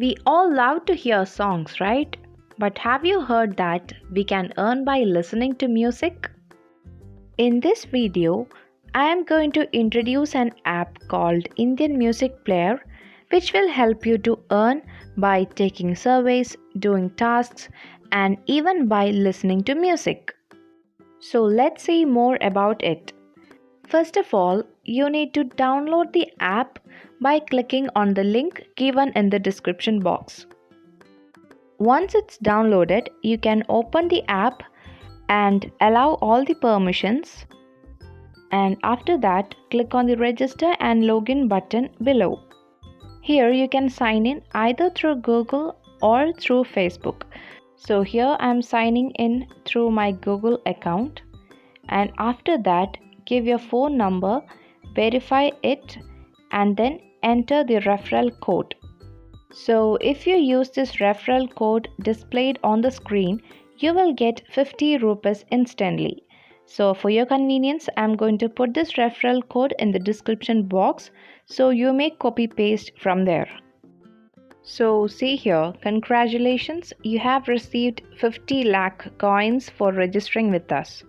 We all love to hear songs, right? But have you heard that we can earn by listening to music? In this video, I am going to introduce an app called Indian Music Player, which will help you to earn by taking surveys, doing tasks, and even by listening to music. So let's see more about it. First of all, you need to download the app by clicking on the link given in the description box. Once it's downloaded, you can open the app and allow all the permissions. And after that, click on the register and login button below. Here you can sign in either through Google or through Facebook. So here I am signing in through my Google account, and after that give your phone number, verify it, and then enter the referral code. So if you use this referral code displayed on the screen, you will get 50 rupees instantly. So for your convenience, I am going to put this referral code in the description box, so you may copy paste from there. So see here, congratulations, you have received 50 lakh coins for registering with us.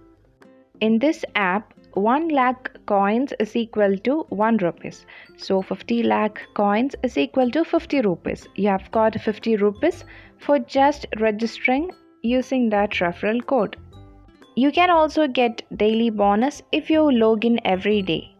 In this app, 1 lakh coins is equal to 1 rupees. So 50 lakh coins is equal to 50 rupees. You have got 50 rupees for just registering using that referral code. You can also get daily bonus if you log in every day.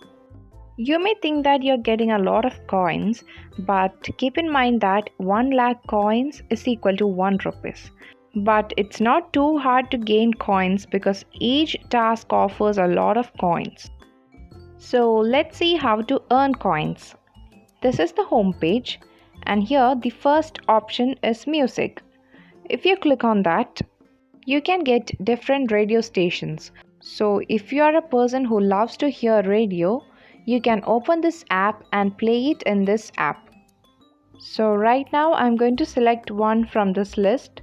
You may think that you're getting a lot of coins, but keep in mind that 1 lakh coins is equal to 1 rupees. But it's not too hard to gain coins because each task offers a lot of coins. So let's see how to earn coins. This is the home page, and here the first option is music. If you click on that, you can get different radio stations. So if you are a person who loves to hear radio, you can open this app and play it in this app. So right now I'm going to select one from this list.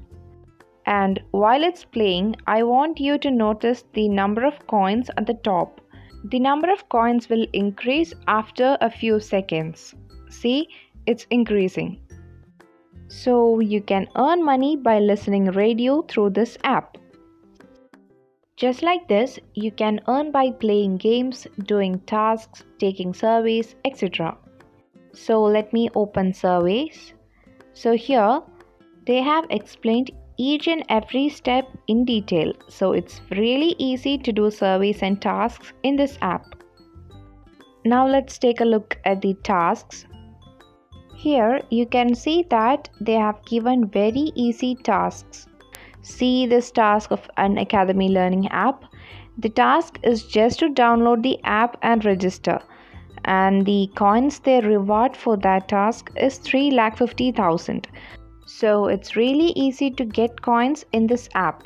And while it's playing, I want you to notice the number of coins at the top. The number of coins will increase after a few seconds. See, it's increasing. So you can earn money by listening radio through this app. Just like this, you can earn by playing games, doing tasks, taking surveys, etc. So let me open surveys. So here they have explained each and every step in detail. So it's really easy to do surveys and tasks in this app. Now let's take a look at the tasks. Here you can see that they have given very easy tasks. See this task of an Academy Learning app. The task is just to download the app and register. And the coins they reward for that task is 3,50,000. So it's really easy to get coins in this app.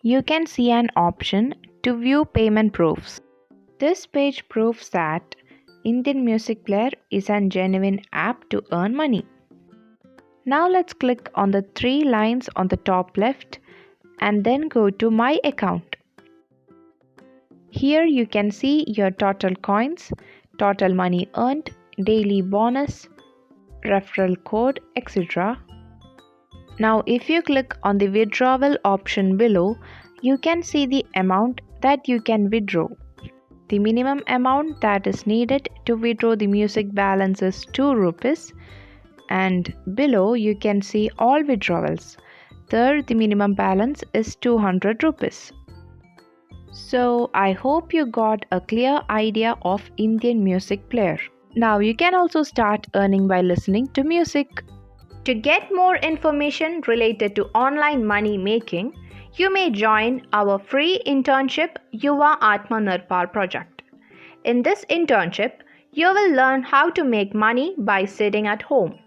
You can see an option to view payment proofs. This page proves that Indian Music Player is a genuine app to earn money. Now let's click on the 3 lines on the top left and then go to My Account. Here you can see your total coins, total money earned, daily bonus, referral code, etc. Now if you click on the withdrawal option below, you can see the amount that you can withdraw. The minimum amount that is needed to withdraw the music balance is 2 rupees. And below you can see all withdrawals. There the minimum balance is 200 rupees. So I hope you got a clear idea of Indian Music Player. Now you can also start earning by listening to music. To get more information related to online money making, you may join our free internship Yuva Atmanirbhar project. In this internship, you will learn how to make money by sitting at home.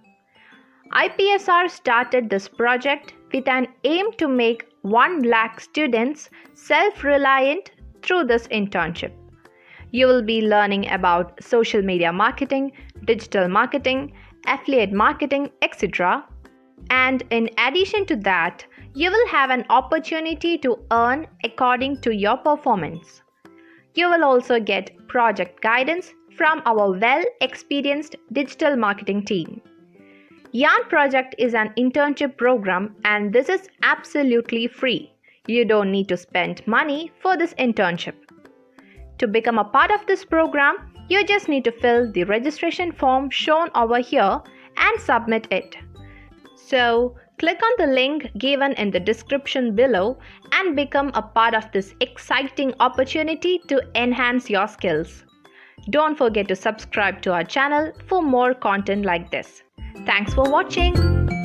IPSR started this project with an aim to make 1 lakh students self-reliant through this internship. You will be learning about social media marketing, digital marketing, affiliate marketing, etc. And in addition to that, you will have an opportunity to earn according to your performance. You will also get project guidance from our well-experienced digital marketing team. Yarn Project is an internship program and this is absolutely free. You don't need to spend money for this internship. To become a part of this program, you just need to fill the registration form shown over here and submit it. So, click on the link given in the description below and become a part of this exciting opportunity to enhance your skills. Don't forget to subscribe to our channel for more content like this. Thanks for watching.